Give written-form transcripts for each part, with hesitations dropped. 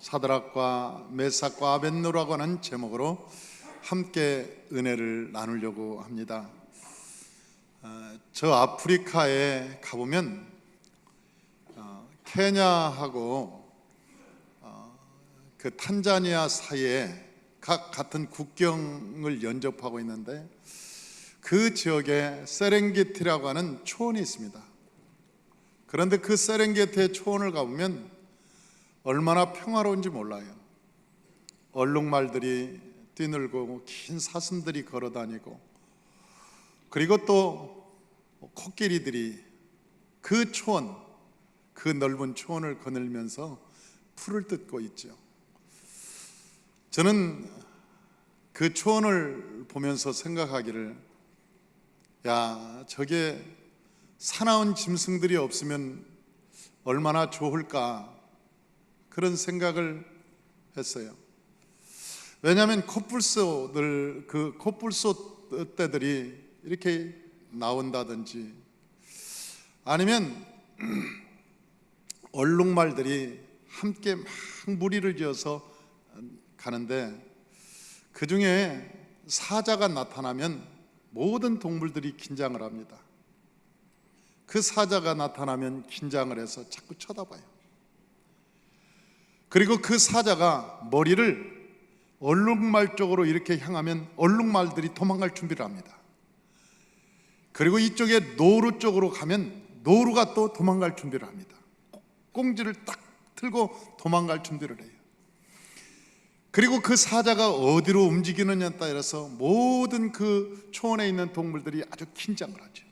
사드락과 메삭과 아벳느고라고 하는 제목으로 함께 은혜를 나누려고 합니다. 저 아프리카에 가보면 케냐하고 그 탄자니아 사이에 각 같은 국경을 연접하고 있는데 그 지역에 세렝게티라고 하는 초원이 있습니다. 그런데 그 세렝게티의 초원을 가보면 얼마나 평화로운지 몰라요. 얼룩말들이 뛰놀고 긴 사슴들이 걸어다니고, 그리고 또 코끼리들이 그 초원, 그 넓은 초원을 거닐면서 풀을 뜯고 있죠. 저는 그 초원을 보면서 생각하기를, 야, 저게 사나운 짐승들이 없으면 얼마나 좋을까, 그런 생각을 했어요. 왜냐하면 그 코뿔소 떼들이 이렇게 나온다든지, 아니면 얼룩말들이 함께 막 무리를 지어서 가는데, 그 중에 사자가 나타나면 모든 동물들이 긴장을 합니다. 그 사자가 나타나면 긴장을 해서 자꾸 쳐다봐요. 그리고 그 사자가 머리를 얼룩말 쪽으로 이렇게 향하면 얼룩말들이 도망갈 준비를 합니다. 그리고 이쪽에 노루 쪽으로 가면 노루가 또 도망갈 준비를 합니다. 꽁지를 딱 들고 도망갈 준비를 해요. 그리고 그 사자가 어디로 움직이느냐에 따라서 모든 그 초원에 있는 동물들이 아주 긴장을 하죠.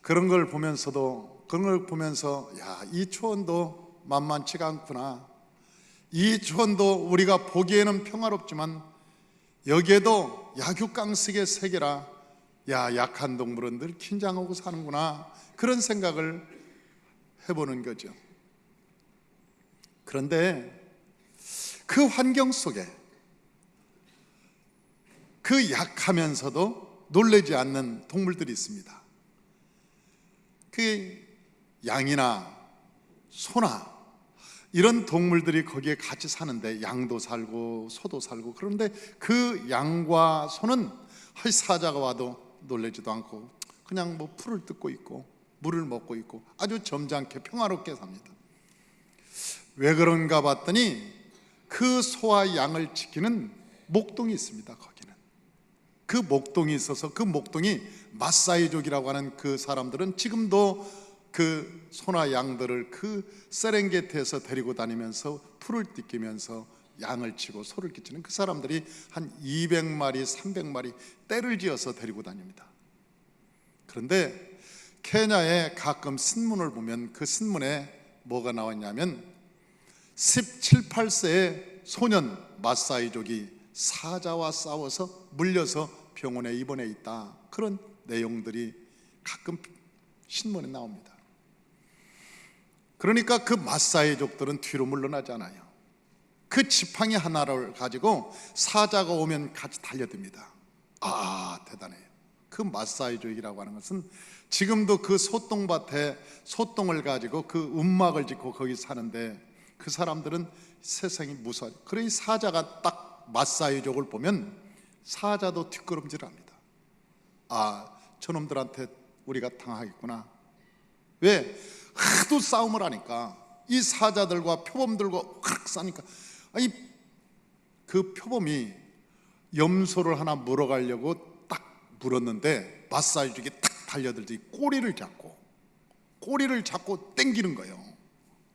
그런 걸 보면서 야, 이 초원도 만만치가 않구나. 이 초원도 우리가 보기에는 평화롭지만 여기에도 약육강식의 세계라, 야, 약한 동물은 늘 긴장하고 사는구나, 그런 생각을 해보는 거죠. 그런데 그 환경 속에 그 약하면서도 놀라지 않는 동물들이 있습니다. 그 양이나 소나 이런 동물들이 거기에 같이 사는데, 양도 살고 소도 살고, 그런데 그 양과 소는 사자가 와도 놀라지도 않고 그냥 뭐 풀을 뜯고 있고 물을 먹고 있고 아주 점잖게 평화롭게 삽니다. 왜 그런가 봤더니 그 소와 양을 지키는 목동이 있습니다. 거기는 그 목동이 있어서, 그 목동이 마사이족이라고 하는 그 사람들은 지금도 그 소나 양들을 그 세렝게티에서 데리고 다니면서 풀을 뜯기면서 양을 치고 소를 끼치는 그 사람들이 한 200마리, 300마리 떼를 지어서 데리고 다닙니다. 그런데 케냐에 가끔 신문을 보면 그 신문에 뭐가 나왔냐면 17, 18세의 소년 마사이족이 사자와 싸워서 물려서 병원에 입원해 있다, 그런 내용들이 가끔 신문에 나옵니다. 그러니까 그 마사이족들은 뒤로 물러나지 않아요. 그 지팡이 하나를 가지고 사자가 오면 같이 달려듭니다. 아, 대단해요. 그 마사이족이라고 하는 것은 지금도 그 소똥밭에 소똥을 가지고 그 움막을 짓고 거기 사는데, 그 사람들은 세상이 무서워요. 그러니 사자가 딱 마사이족을 보면 사자도 뒷걸음질을 합니다. 아, 저놈들한테 우리가 당하겠구나. 왜? 하도 싸움을 하니까 이 사자들과 표범들과 확 싸니까, 아니 그 표범이 염소를 하나 물어가려고 딱 물었는데 마사이족이 딱 달려들더니 꼬리를 잡고 당기는 거예요.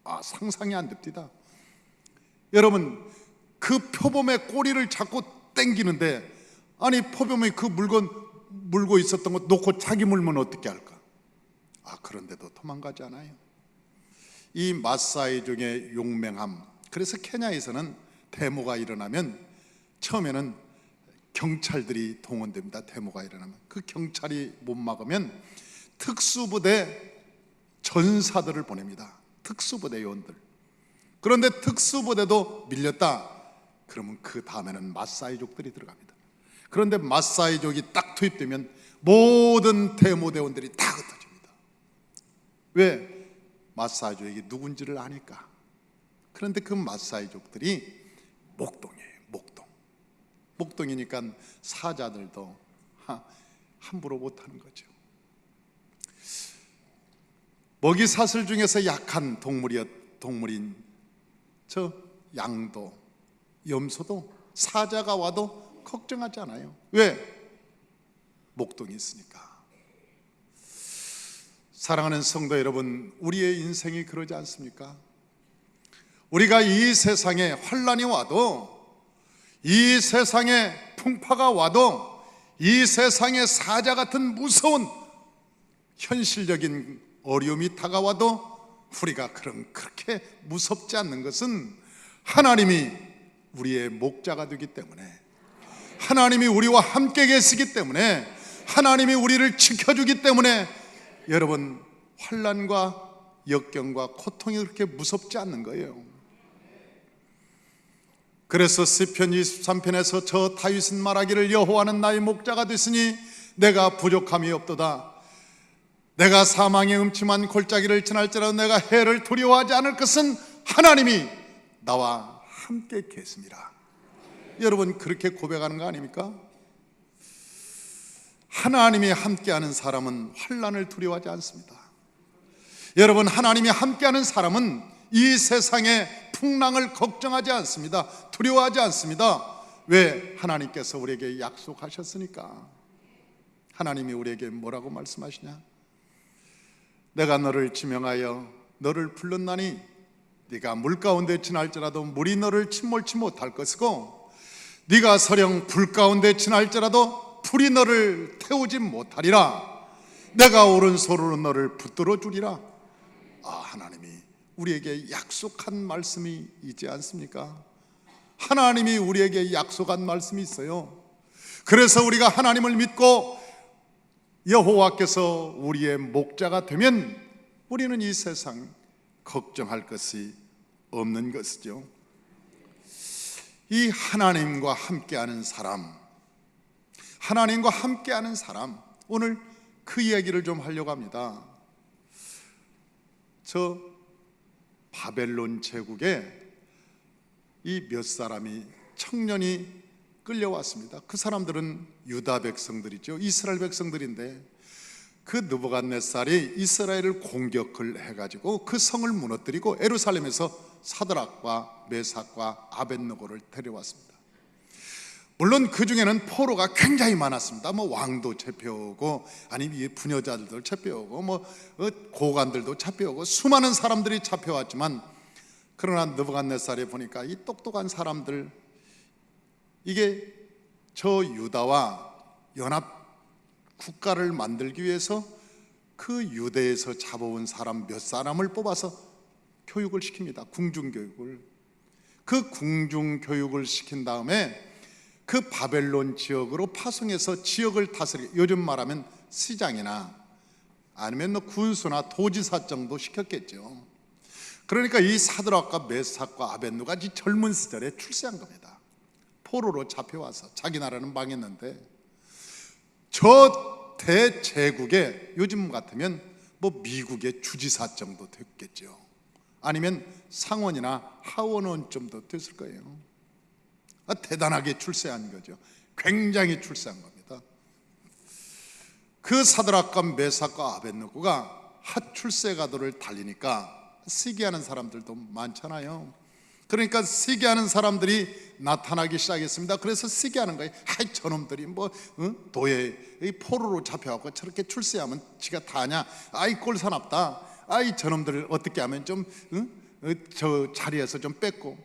아, 상상이 안 됩니다. 여러분, 그 표범의 꼬리를 잡고 당기는데, 아니 표범이 그 물건 물고 있었던 거 놓고 자기 물면 어떻게 할까? 아, 그런데도 도망가지 않아요. 이 마사이족의 용맹함. 그래서 케냐에서는 데모가 일어나면 처음에는 경찰들이 동원됩니다. 데모가 일어나면 그 경찰이 못 막으면 특수부대 전사들을 보냅니다. 특수부대 요원들. 그런데 특수부대도 밀렸다 그러면 그 다음에는 마사이족들이 들어갑니다. 그런데 마사이족이 딱 투입되면 모든 데모대원들이 다 흩어집니다. 왜? 마사이족이 누군지를 아니까. 그런데 그 마사이족들이 목동이에요. 목동이니까 사자들도 함부로 못하는 거죠. 먹이사슬 중에서 약한 동물인 저 양도, 염소도 사자가 와도 걱정하지 않아요. 왜? 목동이 있으니까. 사랑하는 성도 여러분, 우리의 인생이 그러지 않습니까? 우리가 이 세상에 환난이 와도, 이 세상에 풍파가 와도, 이 세상에 사자 같은 무서운 현실적인 어려움이 다가와도 우리가 그렇게 무섭지 않는 것은 하나님이 우리의 목자가 되기 때문에, 하나님이 우리와 함께 계시기 때문에, 하나님이 우리를 지켜주기 때문에 여러분, 환난과 역경과 고통이 그렇게 무섭지 않는 거예요. 그래서 시편 23편에서 저 다윗은 말하기를 여호와는 나의 목자가 되시니 내가 부족함이 없도다. 내가 사망의 음침한 골짜기를 지날지라도 내가 해를 두려워하지 않을 것은 하나님이 나와 함께 계십니다. 여러분, 그렇게 고백하는 거 아닙니까? 하나님이 함께하는 사람은 환난을 두려워하지 않습니다. 여러분, 하나님이 함께하는 사람은 이 세상의 풍랑을 걱정하지 않습니다. 두려워하지 않습니다. 왜? 하나님께서 우리에게 약속하셨으니까. 하나님이 우리에게 뭐라고 말씀하시냐? 내가 너를 지명하여 너를 불렀나니 네가 물 가운데 지날지라도 물이 너를 침몰치 못할 것이고 네가 서령 불 가운데 지날지라도 불이 너를 태우지 못하리라. 내가 오른손으로 너를 붙들어 주리라. 하나님이 우리에게 약속한 말씀이 있지 않습니까? 하나님이 우리에게 약속한 말씀이 있어요. 그래서 우리가 하나님을 믿고 여호와께서 우리의 목자가 되면 우리는 이 세상 걱정할 것이 없는 것이죠. 이 하나님과 함께하는 사람, 하나님과 함께하는 사람, 오늘 그 이야기를 좀 하려고 합니다. 저 바벨론 제국에 이 몇 사람이, 청년이 끌려왔습니다. 그 사람들은 유다 백성들이죠. 이스라엘 백성들인데 그 느부갓네살이 이스라엘을 공격을 해가지고 그 성을 무너뜨리고 예루살렘에서 사드락과 메삭과 아벳느고를 데려왔습니다. 물론 그 중에는 포로가 굉장히 많았습니다. 왕도 잡혀오고, 아니면 부녀자들도 잡혀오고, 고관들도 잡혀오고, 수많은 사람들이 잡혀왔지만, 그러나 느부갓네살이 보니까 이 똑똑한 사람들, 이게 저 유다와 연합 국가를 만들기 위해서 그 유대에서 잡아온 사람 몇 사람을 뽑아서 교육을 시킵니다. 궁중교육을. 그 궁중교육을 시킨 다음에 그 바벨론 지역으로 파송해서 지역을 다스리게, 요즘 말하면 시장이나 아니면 군수나 도지사 정도 시켰겠죠. 그러니까 이 사드락과 메삭과 아벳느고가 젊은 시절에 출세한 겁니다. 포로로 잡혀와서 자기 나라는 망했는데 저 대제국에 요즘 같으면 미국의 주지사 정도 됐겠죠. 아니면 상원이나 하원원 정도 됐을 거예요. 대단하게 출세한 거죠. 굉장히 출세한 겁니다. 그 사드락과 메삭과 아벳느고가 핫 출세가도를 달리니까 시기하는 사람들도 많잖아요. 그러니까 시기하는 사람들이 나타나기 시작했습니다. 그래서 시기하는 거예요. 저놈들이 도에 포로로 잡혀갖고 저렇게 출세하면 지가 다냐? 꼴사납다. 저놈들을 어떻게 하면 좀 저 자리에서 좀 뺏고.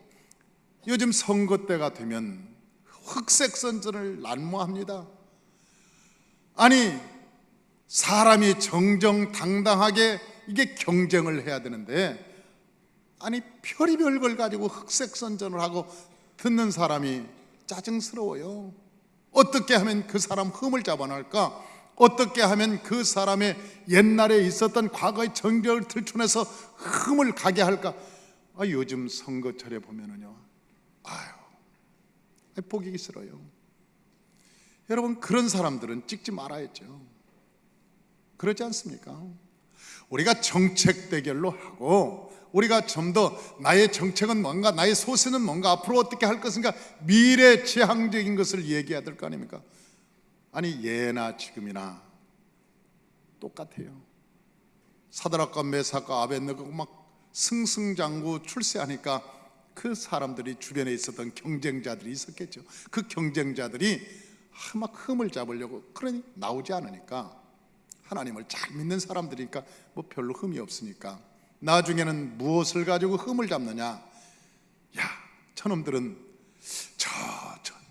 요즘 선거 때가 되면 흑색 선전을 난무합니다. 아니, 사람이 정정당당하게 이게 경쟁을 해야 되는데, 아니 별의별 걸 가지고 흑색 선전을 하고 듣는 사람이 짜증스러워요. 어떻게 하면 그 사람 흠을 잡아낼까? 어떻게 하면 그 사람의 옛날에 있었던 과거의 정적을 들춰내서 흠을 가게 할까? 요즘 선거철에 보면은요, 보기 싫어요. 여러분, 그런 사람들은 찍지 말아야죠. 그러지 않습니까? 우리가 정책 대결로 하고, 우리가 좀 더 나의 정책은 뭔가, 나의 소신은 뭔가, 앞으로 어떻게 할 것인가, 미래 지향적인 것을 얘기해야 될 거 아닙니까? 아니, 예나 지금이나 똑같아요. 사드락과 메삭과 아벳느고가 막 승승장구 출세하니까 그 사람들이 주변에 있었던 경쟁자들이 있었겠죠. 그 경쟁자들이 막 흠을 잡으려고, 그러니 나오지 않으니까, 하나님을 잘 믿는 사람들이니까 뭐 별로 흠이 없으니까, 나중에는 무엇을 가지고 흠을 잡느냐? 야, 저놈들은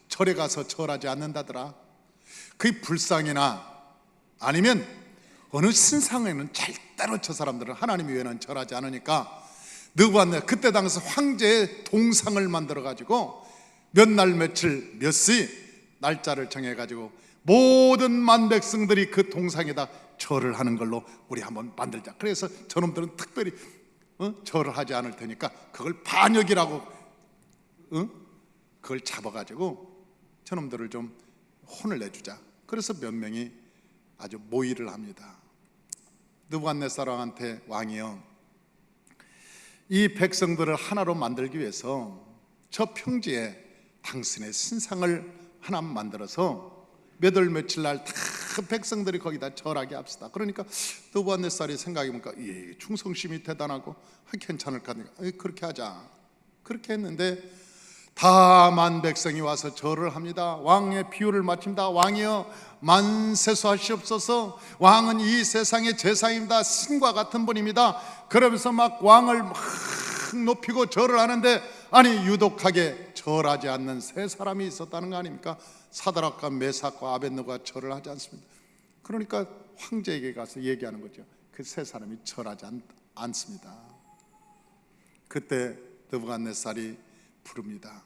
절에 가서 절하지 않는다더라. 그 불상이나 아니면 어느 신상에는 절대로 저 사람들은 하나님 외에는 절하지 않으니까, 느부갓네살 그때 당시 황제의 동상을 만들어 가지고 몇 날 며칠 몇 시 날짜를 정해 가지고 모든 만백성들이 그 동상에다 절을 하는 걸로 우리 한번 만들자. 그래서 저놈들은 특별히 절을 하지 않을 테니까 그걸 반역이라고 그걸 잡아가지고 저놈들을 좀 혼을 내주자. 그래서 몇 명이 아주 모의를 합니다. 느부갓네살 왕한테, 왕이요, 이 백성들을 하나로 만들기 위해서 저 평지에 당신의 신상을 하나 만들어서 몇 월 며칠 날 다 백성들이 거기다 절하게 합시다. 그러니까 느부갓네살이 생각해보니까 충성심이 대단하고 괜찮을 것 같으니까 그렇게 하자. 그렇게 했는데 다 만백성이 와서 절을 합니다. 왕의 비유를 마칩니다. 왕이여, 만세수하시옵소서. 왕은 이 세상의 제사입니다. 신과 같은 분입니다. 그러면서 막 왕을 막 높이고 절을 하는데, 아니 유독하게 절하지 않는 세 사람이 있었다는 거 아닙니까? 사드락과 메삭과 아벳느고가 절을 하지 않습니다. 그러니까 황제에게 가서 얘기하는 거죠. 그 세 사람이 절하지 않습니다. 그때 느부갓네살이 부릅니다.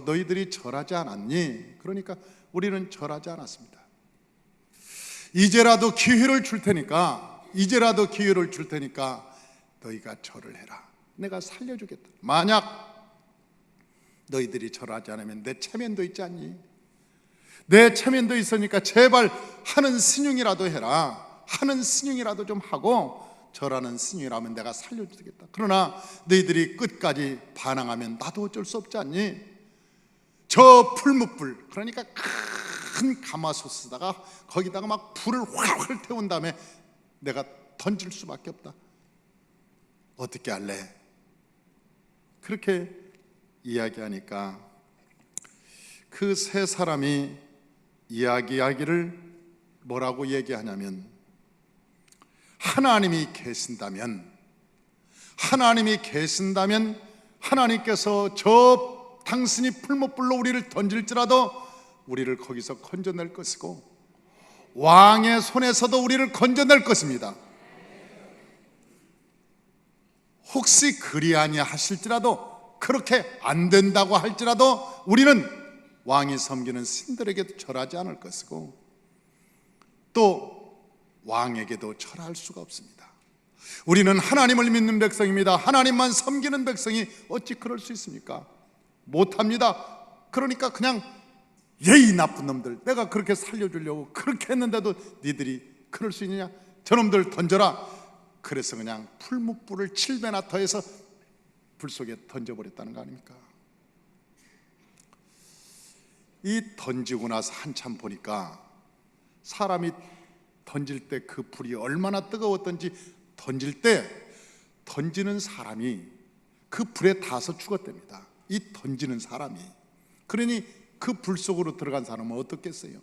너희들이 절하지 않았니? 그러니까 우리는 절하지 않았습니다. 이제라도 기회를 줄 테니까 너희가 절을 해라. 내가 살려주겠다. 만약 너희들이 절하지 않으면 내 체면도 있지 않니? 내 체면도 있으니까 제발 하는 신용이라도 해라. 하는 신용이라도 좀 하고, 절하는 신용이라면 내가 살려주겠다. 그러나 너희들이 끝까지 반항하면 나도 어쩔 수 없지 않니? 저 풀무불, 그러니까 큰 가마솥에다가 거기다가 막 불을 활활 태운 다음에 내가 던질 수밖에 없다. 어떻게 할래? 그렇게 이야기하니까 그 세 사람이 이야기하기를 뭐라고 얘기하냐면, 하나님이 계신다면 하나님께서 저 당신이 풀무불로 우리를 던질지라도 우리를 거기서 건져낼 것이고, 왕의 손에서도 우리를 건져낼 것입니다. 혹시 그리 아니하실지라도, 그렇게 안 된다고 할지라도 우리는 왕이 섬기는 신들에게도 절하지 않을 것이고, 또 왕에게도 절할 수가 없습니다. 우리는 하나님을 믿는 백성입니다. 하나님만 섬기는 백성이 어찌 그럴 수 있습니까? 못합니다. 그러니까 그냥 예의 나쁜 놈들, 내가 그렇게 살려주려고 그렇게 했는데도 니들이 그럴 수 있느냐? 저놈들 던져라. 그래서 그냥 풀무불을 7배나 더해서 불 속에 던져버렸다는 거 아닙니까? 이 던지고 나서 한참 보니까 사람이 던질 때 그 불이 얼마나 뜨거웠던지, 던질 때 던지는 사람이 그 불에 타서 죽었답니다. 이 던지는 사람이. 그러니 그 불 속으로 들어간 사람은 어떻겠어요?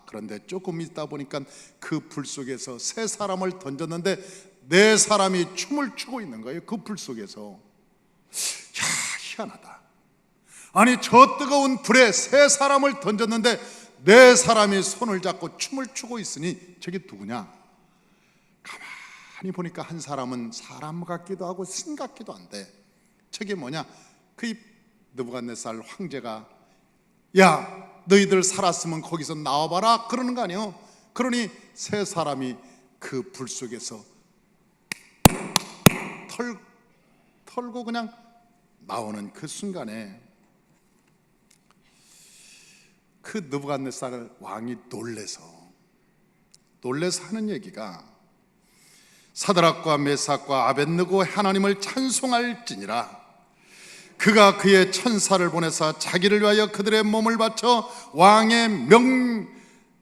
그런데 조금 있다 보니까 그 불 속에서 세 사람을 던졌는데 네 사람이 춤을 추고 있는 거예요. 그 불 속에서. 야, 희한하다. 아니, 저 뜨거운 불에 세 사람을 던졌는데 네 사람이 손을 잡고 춤을 추고 있으니 저게 누구냐? 가만히 보니까 한 사람은 사람 같기도 하고 신 같기도 한데, 저게 뭐냐? 그 느부갓네살 황제가, 야, 너희들 살았으면 거기서 나와봐라, 그러는 거 아니에요? 그러니 세 사람이 그 불 속에서 털고 그냥 나오는 그 순간에 그 느부갓네살 왕이 놀래서 하는 얘기가, 사드락과 메삭과 아벳느고 하나님을 찬송할지니라. 그가 그의 천사를 보내사 자기를 위하여 그들의 몸을 바쳐 왕의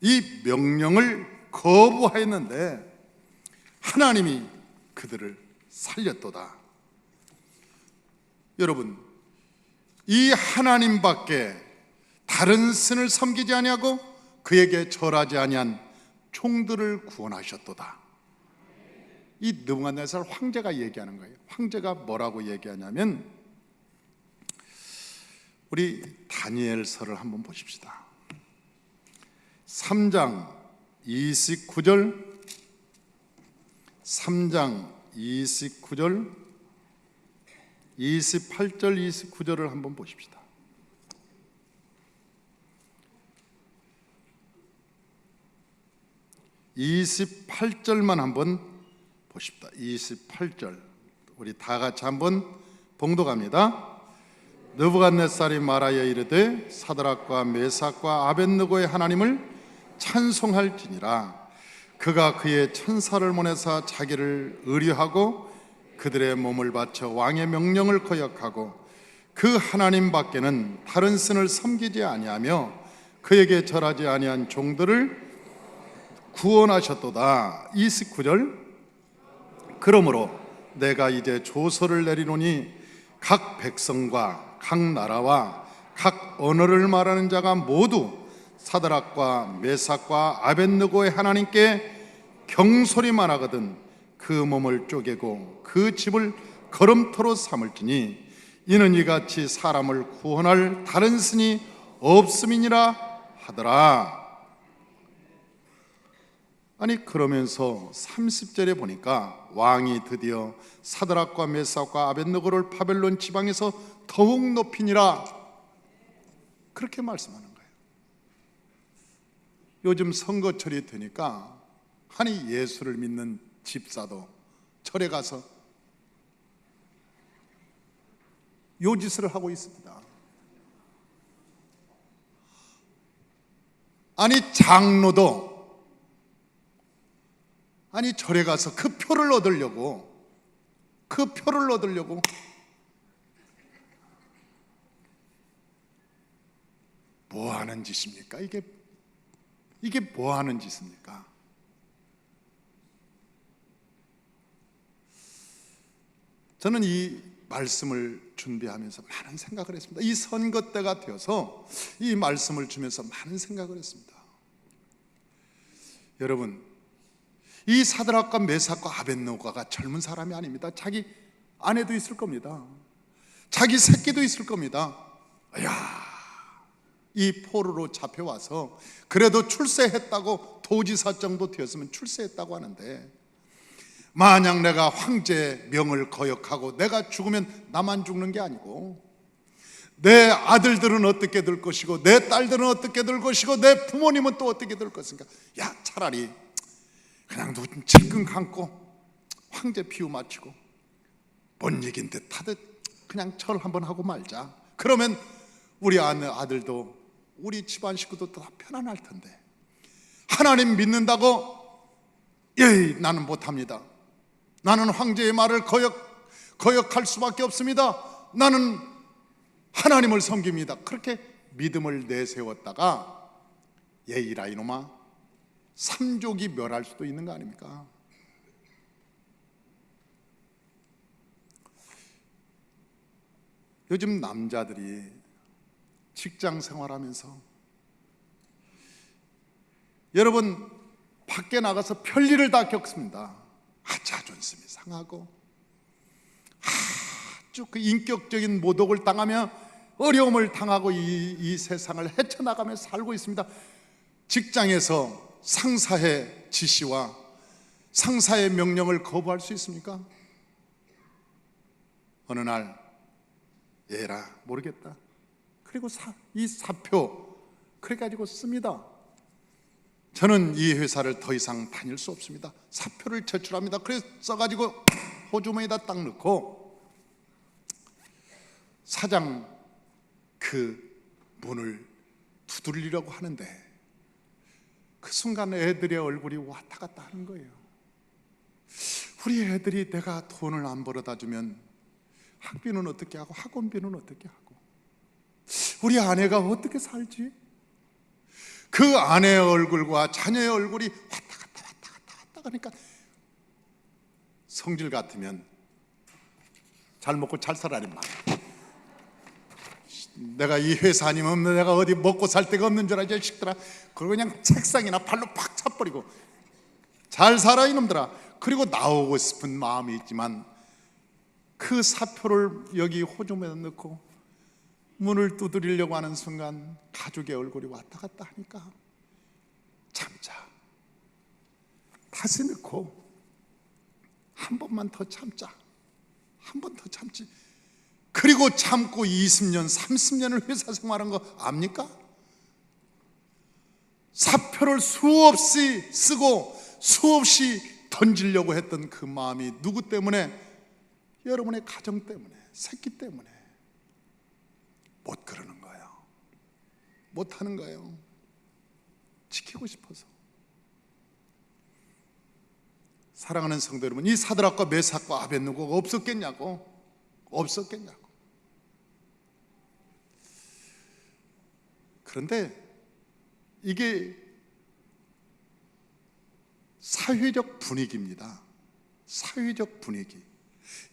이 명령을 거부하였는데 하나님이 그들을 살렸도다. 여러분, 이 하나님밖에 다른 신을 섬기지 아니하고 그에게 절하지 아니한 종들을 구원하셨도다. 이 느부갓네살 황제가 얘기하는 거예요. 황제가 뭐라고 얘기하냐면, 우리 다니엘서를 한번 보십시다. 3장 29절, 3장 29절, 28절, 29절을 한번 보십시다. (28절만) 한번 보십시다. 28절 우리 다 같이 한번 봉독합니다. 느부갓네살이 말하여 이르되 사드락과 메삭과 아벳느고의 하나님을 찬송할지니라. 그가 그의 천사를 보내사 자기를 의뢰하고 그들의 몸을 바쳐 왕의 명령을 거역하고 그 하나님 밖에는 다른 신을 섬기지 아니하며 그에게 절하지 아니한 종들을 구원하셨도다. 29절 그러므로 내가 이제 조서를 내리노니 각 백성과 각 나라와 각 언어를 말하는 자가 모두 사드락과 메삭과 아벳느고의 하나님께 경솔이 말하거든 그 몸을 쪼개고 그 집을 거름토로 삼을지니 이는 이같이 사람을 구원할 다른 신이 없음이니라 하더라. 아니, 그러면서 30절에 보니까 왕이 드디어 사드락과 메삭과 아벳느고를 바벨론 지방에서 더욱 높이니라, 그렇게 말씀하는 거예요. 요즘 선거철이 되니까 아니, 예수를 믿는 집사도 절에 가서 요 짓을 하고 있습니다. 아니, 장로도 아니, 절에 가서 그 표를 얻으려고 뭐 하는 짓입니까? 이게 뭐 하는 짓입니까? 저는 이 말씀을 준비하면서 많은 생각을 했습니다. 이 선거 때가 되어서 이 말씀을 주면서 많은 생각을 했습니다. 여러분, 이 사드락과 메삭과 아벳느고가 젊은 사람이 아닙니다. 자기 아내도 있을 겁니다. 자기 새끼도 있을 겁니다. 이야, 이 포로로 잡혀와서 그래도 출세했다고, 도지사 정도 되었으면 출세했다고 하는데, 만약 내가 황제 명을 거역하고 내가 죽으면 나만 죽는 게 아니고 내 아들들은 어떻게 될 것이고 내 딸들은 어떻게 될 것이고 내 부모님은 또 어떻게 될 것인가. 야, 차라리 그냥 누구 질끈 감고 황제 피우 마치고 뭔 얘긴 듯 하듯 그냥 절 한번 하고 말자. 그러면 우리 아들도 우리 집안 식구도 다 편안할 텐데, 하나님 믿는다고 나는 못합니다, 나는 황제의 말을 거역할 수밖에 없습니다, 나는 하나님을 섬깁니다, 그렇게 믿음을 내세웠다가 이라 이놈아 삼족이 멸할 수도 있는 거 아닙니까? 요즘 남자들이 직장 생활하면서 여러분 밖에 나가서 별일을 다 겪습니다. 자존심이 상하고 아주 그 인격적인 모독을 당하며 어려움을 당하고 이 세상을 헤쳐나가며 살고 있습니다. 직장에서 상사의 지시와 상사의 명령을 거부할 수 있습니까? 어느 날 얘라 모르겠다, 그리고 이 사표 그래가지고 씁니다. 저는 이 회사를 더 이상 다닐 수 없습니다, 사표를 제출합니다. 그래서 써가지고 호주머니에다 딱 넣고 사장 그 문을 두드리려고 하는데 그 순간 애들의 얼굴이 왔다 갔다 하는 거예요. 우리 애들이 내가 돈을 안 벌어다 주면 학비는 어떻게 하고 학원비는 어떻게 하고 우리 아내가 어떻게 살지? 그 아내의 얼굴과 자녀의 얼굴이 왔다 갔다 하니까 성질 같으면 잘 먹고 잘 살아라 말. 내가 이 회사 아니면 내가 어디 먹고 살 데가 없는 줄 알지 자식들아. 그리고 그냥 책상이나 발로 팍 차버리고 잘 살아 이놈들아. 그리고 나오고 싶은 마음이 있지만 그 사표를 여기 호주머니에 넣고 문을 두드리려고 하는 순간 가족의 얼굴이 왔다 갔다 하니까 참자. 다시 넣고 한 번만 더 참자. 한 번 더 참지. 그리고 참고 20년, 30년을 회사 생활한 거 압니까? 사표를 수없이 쓰고 수없이 던지려고 했던 그 마음이 누구 때문에? 여러분의 가정 때문에, 새끼 때문에 못 그러는 거예요. 못 하는 거예요. 지키고 싶어서. 사랑하는 성도 여러분, 이 사드락과 메삭과 아벳느고가 없었겠냐고? 없었겠냐고. 그런데 이게 사회적 분위기입니다. 사회적 분위기.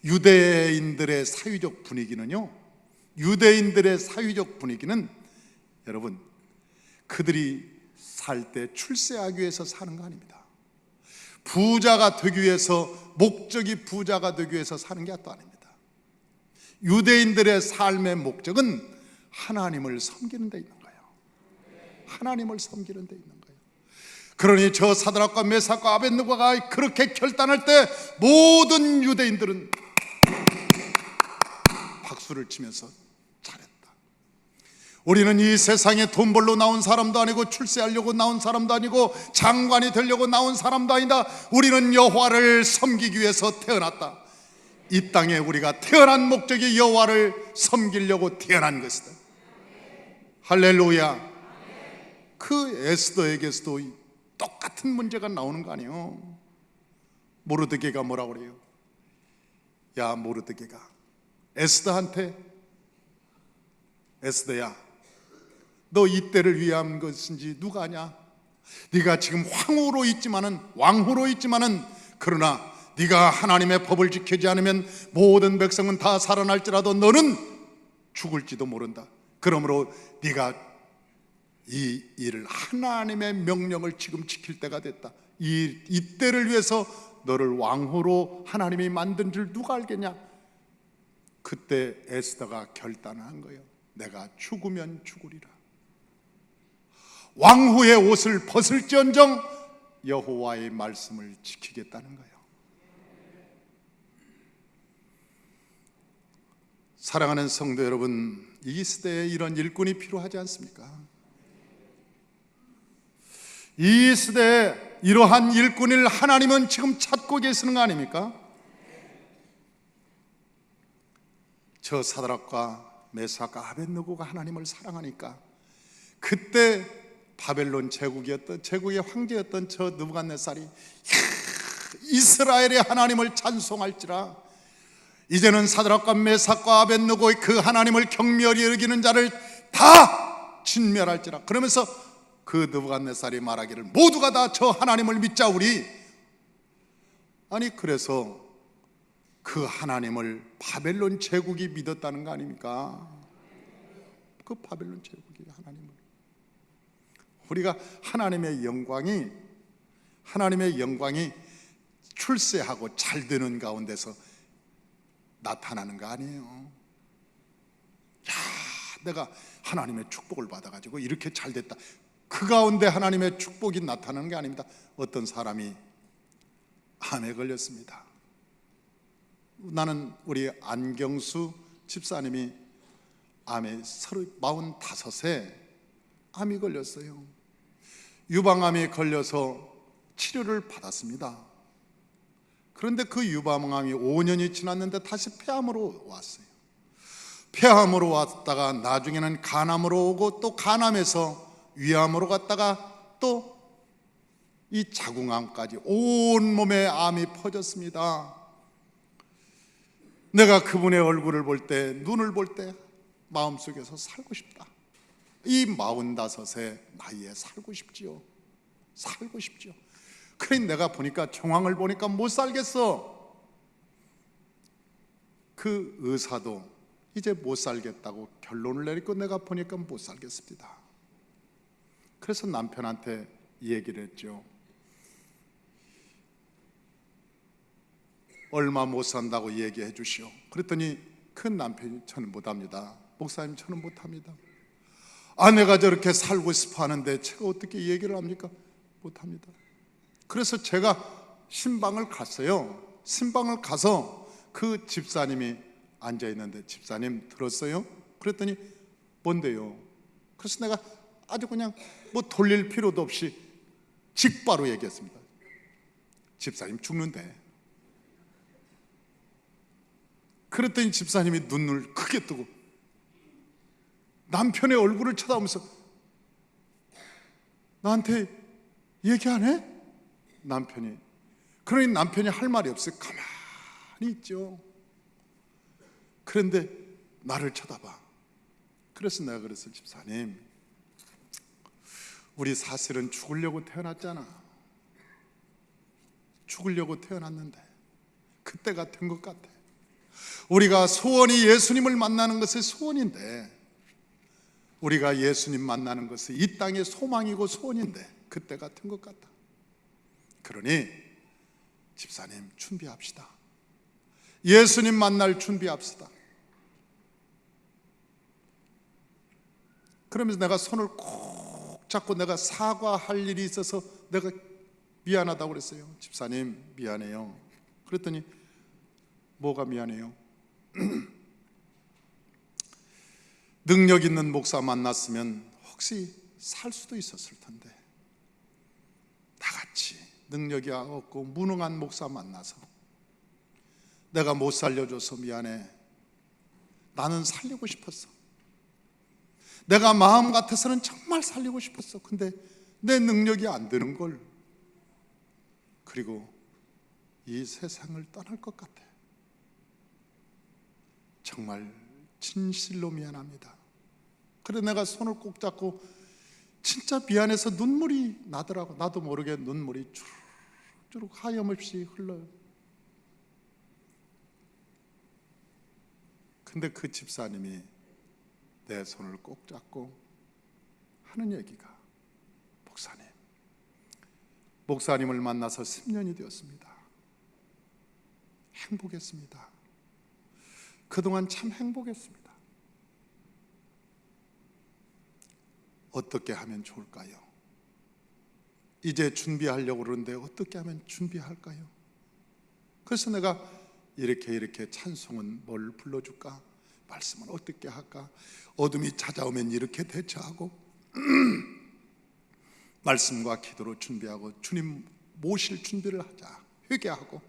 유대인들의 사회적 분위기는요, 유대인들의 사회적 분위기는 여러분, 그들이 살 때 출세하기 위해서 사는 거 아닙니다. 부자가 되기 위해서, 목적이 부자가 되기 위해서 사는 게 또 아닙니다. 유대인들의 삶의 목적은 하나님을 섬기는 데 있는 거예요. 하나님을 섬기는 데 있는 거예요. 그러니 저 사드락과 메삭과 아벳느고가 그렇게 결단할 때 모든 유대인들은 박수를 치면서 잘했다. 우리는 이 세상에 돈 벌러 나온 사람도 아니고 출세하려고 나온 사람도 아니고 장관이 되려고 나온 사람도 아니다. 우리는 여호와를 섬기기 위해서 태어났다. 이 땅에 우리가 태어난 목적이 여호와를 섬기려고 태어난 것이다. 할렐루야. 그 에스더에게서도 똑같은 문제가 나오는 거 아니에요. 모르드게가 뭐라고 그래요? 야 모르드게가 에스더한테, 에스더야 너 이때를 위한 것인지 누가 아냐? 네가 지금 왕후로 있지만은 그러나 네가 하나님의 법을 지키지 않으면 모든 백성은 다 살아날지라도 너는 죽을지도 모른다. 그러므로 네가 이 일을, 하나님의 명령을 지금 지킬 때가 됐다. 이때를 위해서 너를 왕후로 하나님이 만든 줄 누가 알겠냐? 그때 에스더가 결단한 거예요. 내가 죽으면 죽으리라. 왕후의 옷을 벗을지언정 여호와의 말씀을 지키겠다는 거예요. 사랑하는 성도 여러분, 이 시대에 이런 일꾼이 필요하지 않습니까? 이 시대에 이러한 일꾼을 하나님은 지금 찾고 계시는 거 아닙니까? 저 사드락과 메삭과 아벳느고가 하나님을 사랑하니까 그때 바벨론 제국의 황제였던 저 느부갓네살이 이스라엘의 하나님을 찬송할지라 이제는 사드락과 메삭과 아벳느고의 그 하나님을 경멸히 여기는 자를 다 진멸할지라. 그러면서 그 느부갓네살이 말하기를 모두가 다 저 하나님을 믿자 우리. 아니 그래서 그 하나님을 바벨론 제국이 믿었다는 거 아닙니까? 그 바벨론 제국이 하나님을, 우리가 하나님의 영광이 출세하고 잘 되는 가운데서 나타나는 거 아니에요. 야, 내가 하나님의 축복을 받아가지고 이렇게 잘 됐다. 그 가운데 하나님의 축복이 나타나는 게 아닙니다. 어떤 사람이 암에 걸렸습니다. 나는 우리 안경수 집사님이 암에 45세 암이 걸렸어요. 유방암이 걸려서 치료를 받았습니다. 그런데 그 유방암이 5년이 지났는데 다시 폐암으로 왔어요. 폐암으로 왔다가 나중에는 간암으로 오고 또 간암에서 위암으로 갔다가 또 이 자궁암까지 온몸에 암이 퍼졌습니다. 내가 그분의 얼굴을 볼 때, 눈을 볼 때 마음속에서 살고 싶다. 이 45의 나이에 살고 싶지요. 살고 싶지요. 그래 내가 보니까 정황을 보니까 못 살겠어. 그 의사도 이제 못 살겠다고 결론을 내리고 내가 보니까 못 살겠습니다. 그래서 남편한테 얘기를 했죠. 얼마 못 산다고 얘기해 주시오. 그랬더니 큰 남편이 저는 못합니다. 목사님 저는 못합니다. 아내가 저렇게 살고 싶어 하는데 제가 어떻게 얘기를 합니까? 못합니다. 그래서 제가 신방을 갔어요. 신방을 가서 그 집사님이 앉아있는데 집사님 들었어요? 그랬더니 뭔데요? 그래서 내가 아주 그냥 뭐 돌릴 필요도 없이 직바로 얘기했습니다. 집사님 죽는데. 그랬더니 집사님이 눈을 크게 뜨고 남편의 얼굴을 쳐다보면서 나한테 얘기 안 해? 남편이. 그러니 남편이 할 말이 없어요. 가만히 있죠. 그런데 나를 쳐다봐. 그래서 내가 그랬어요. 집사님, 우리 사실은 죽으려고 태어났잖아. 죽으려고 태어났는데 그때가 된 것 같아. 우리가 소원이 예수님을 만나는 것이 소원인데, 우리가 예수님 만나는 것이 이 땅의 소망이고 소원인데 그때가 된 것 같다. 그러니 집사님 준비합시다. 예수님 만날 준비합시다. 그러면서 내가 손을 꼭 잡고 내가 사과할 일이 있어서 내가 미안하다고 그랬어요. 집사님 미안해요. 그랬더니 뭐가 미안해요? 능력 있는 목사 만났으면 혹시 살 수도 있었을 텐데 나같이 능력이 없고 무능한 목사 만나서 내가 못 살려줘서 미안해. 나는 살리고 싶었어. 내가 마음 같아서는 정말 살리고 싶었어. 근데 내 능력이 안 되는 걸. 그리고 이 세상을 떠날 것 같아. 정말 진실로 미안합니다. 그래 내가 손을 꼭 잡고 진짜 미안해서 눈물이 나더라고. 나도 모르게 눈물이 주룩주룩 하염없이 흘러요. 근데 그 집사님이 내 손을 꼭 잡고 하는 얘기가, 목사님을 만나서 10년이 되었습니다. 행복했습니다. 그동안 참 행복했습니다. 어떻게 하면 좋을까요? 이제 준비하려고 그러는데 어떻게 하면 준비할까요? 그래서 내가 이렇게 찬송은 뭘 불러줄까? 말씀은 어떻게 할까? 어둠이 찾아오면 이렇게 대처하고 말씀과 기도로 준비하고 주님 모실 준비를 하자. 회개하고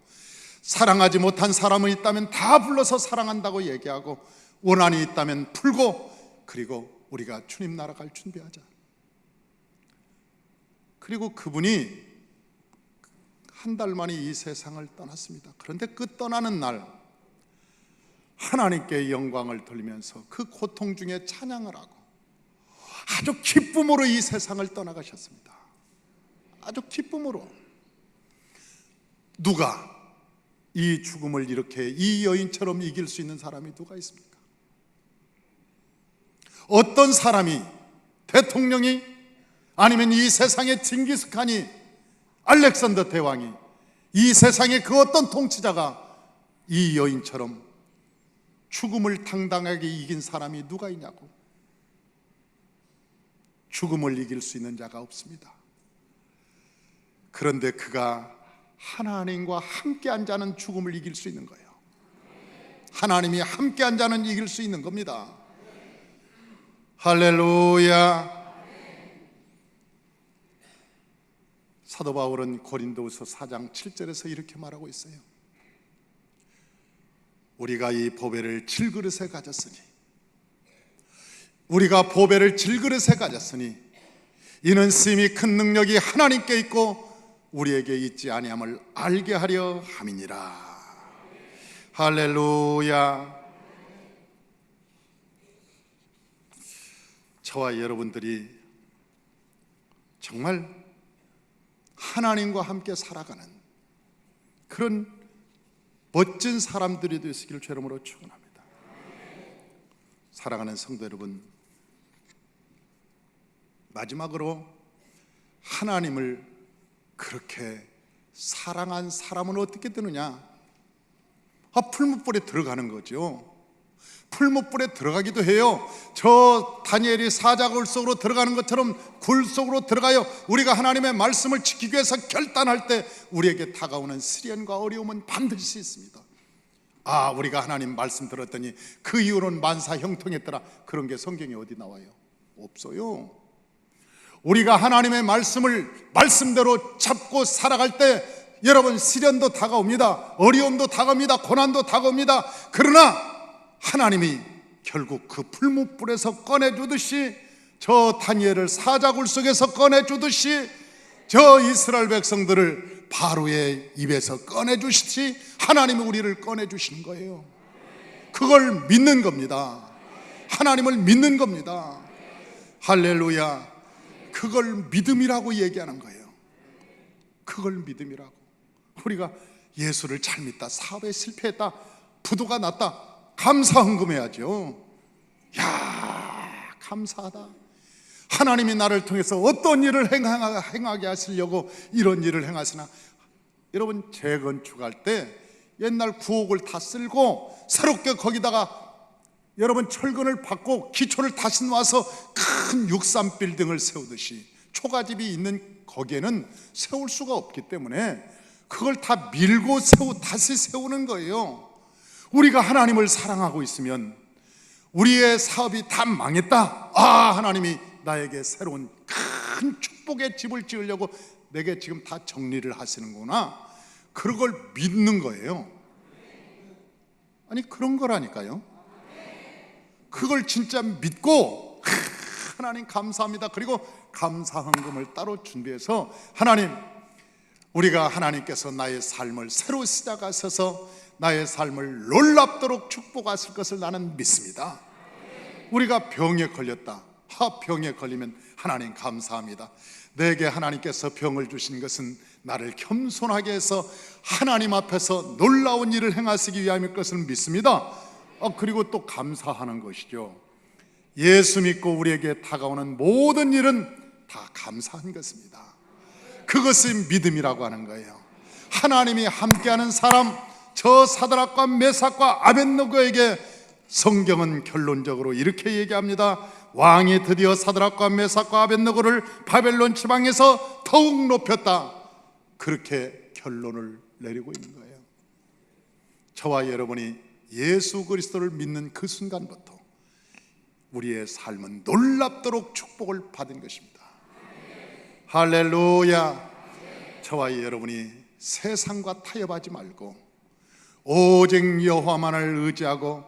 사랑하지 못한 사람은 있다면 다 불러서 사랑한다고 얘기하고 원한이 있다면 풀고 그리고 우리가 주님 나라 갈 준비하자. 그리고 그분이 한 달 만에 이 세상을 떠났습니다. 그런데 그 떠나는 날 하나님께 영광을 돌리면서 그 고통 중에 찬양을 하고 아주 기쁨으로 이 세상을 떠나가셨습니다. 아주 기쁨으로. 누가 이 죽음을 이렇게 이 여인처럼 이길 수 있는 사람이 누가 있습니까? 어떤 사람이, 대통령이, 아니면 이 세상의 징기스칸이, 알렉산더 대왕이, 이 세상의 그 어떤 통치자가 이 여인처럼 죽음을 당당하게 이긴 사람이 누가 있냐고. 죽음을 이길 수 있는 자가 없습니다. 그런데 그가 하나님과 함께한 자는 죽음을 이길 수 있는 거예요. 하나님이 함께한 자는 이길 수 있는 겁니다. 할렐루야. 사도 바울은 고린도후서 4장 7절에서 이렇게 말하고 있어요. 우리가 이 보배를 질그릇에 가졌으니, 우리가 보배를 질그릇에 가졌으니 이는 심히 큰 능력이 하나님께 있고 우리에게 있지 아니함을 알게 하려 함이니라. 할렐루야. 저와 여러분들이 정말 하나님과 함께 살아가는 그런 멋진 사람들이 되시기를 주의 이름으로 축원합니다. 사랑하는 성도 여러분, 마지막으로 하나님을 그렇게 사랑한 사람은 어떻게 되느냐? 풀무불에 들어가는 거죠. 풀무불에 들어가기도 해요. 저 다니엘이 사자굴 속으로 들어가는 것처럼 굴 속으로 들어가요. 우리가 하나님의 말씀을 지키기 위해서 결단할 때 우리에게 다가오는 시련과 어려움은 반드시 있습니다. 우리가 하나님 말씀 들었더니 그 이후로는 만사 형통했더라, 그런 게 성경에 어디 나와요? 없어요. 우리가 하나님의 말씀을 말씀대로 잡고 살아갈 때 여러분, 시련도 다가옵니다. 어려움도 다가옵니다. 고난도 다가옵니다. 그러나 하나님이 결국 그 풀무불에서 꺼내주듯이, 저 다니엘을 사자굴 속에서 꺼내주듯이, 저 이스라엘 백성들을 바로의 입에서 꺼내주시듯이 하나님이 우리를 꺼내주시는 거예요. 그걸 믿는 겁니다. 하나님을 믿는 겁니다. 할렐루야. 그걸 믿음이라고 얘기하는 거예요. 그걸 믿음이라고. 우리가 예수를 잘 믿다, 사업에 실패했다, 부도가 났다, 감사헌금해야죠. 감사하다. 하나님이 나를 통해서 어떤 일을 행하게 하시려고 이런 일을 행하시나. 여러분, 재건축할 때 옛날 구옥을 다 쓸고 새롭게 거기다가 여러분 철근을 받고 기초를 다시 놔서 큰 63빌딩을 세우듯이, 초가집이 있는 거기에는 세울 수가 없기 때문에 그걸 다 밀고 다시 세우는 거예요. 우리가 하나님을 사랑하고 있으면 우리의 사업이 다 망했다, 하나님이 나에게 새로운 큰 축복의 집을 지으려고 내게 지금 다 정리를 하시는구나, 그걸 믿는 거예요. 아니, 그런 거라니까요. 그걸 진짜 믿고 하나님 감사합니다, 그리고 감사헌금을 따로 준비해서, 하나님, 우리가 하나님께서 나의 삶을 새로 시작하셔서 나의 삶을 놀랍도록 축복하실 것을 나는 믿습니다. 우리가 병에 걸렸다, 병에 걸리면 하나님 감사합니다. 내게 하나님께서 병을 주신 것은 나를 겸손하게 해서 하나님 앞에서 놀라운 일을 행하시기 위함일 것을 믿습니다. 그리고 또 감사하는 것이죠. 예수 믿고 우리에게 다가오는 모든 일은 다 감사한 것입니다. 그것이 믿음이라고 하는 거예요. 하나님이 함께하는 사람, 저 사드락과 메삭과 아벳느고에게 성경은 결론적으로 이렇게 얘기합니다. 왕이 드디어 사드락과 메삭과 아벳느고를 바벨론 지방에서 더욱 높였다, 그렇게 결론을 내리고 있는 거예요. 저와 여러분이 예수 그리스도를 믿는 그 순간부터 우리의 삶은 놀랍도록 축복을 받은 것입니다. 할렐루야. 저와 여러분이 세상과 타협하지 말고 오직 여호와만을 의지하고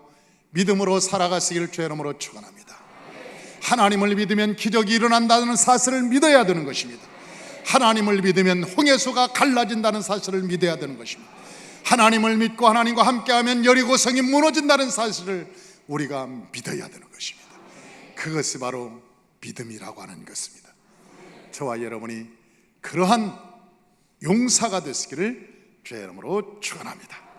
믿음으로 살아가시기를 주의 이름으로 축원합니다. 하나님을 믿으면 기적이 일어난다는 사실을 믿어야 되는 것입니다. 하나님을 믿으면 홍해수가 갈라진다는 사실을 믿어야 되는 것입니다. 하나님을 믿고 하나님과 함께하면 여리고성이 무너진다는 사실을 우리가 믿어야 되는 것입니다. 그것이 바로 믿음이라고 하는 것입니다. 저와 여러분이 그러한 용사가 되시기를 주의 이름으로 축원합니다.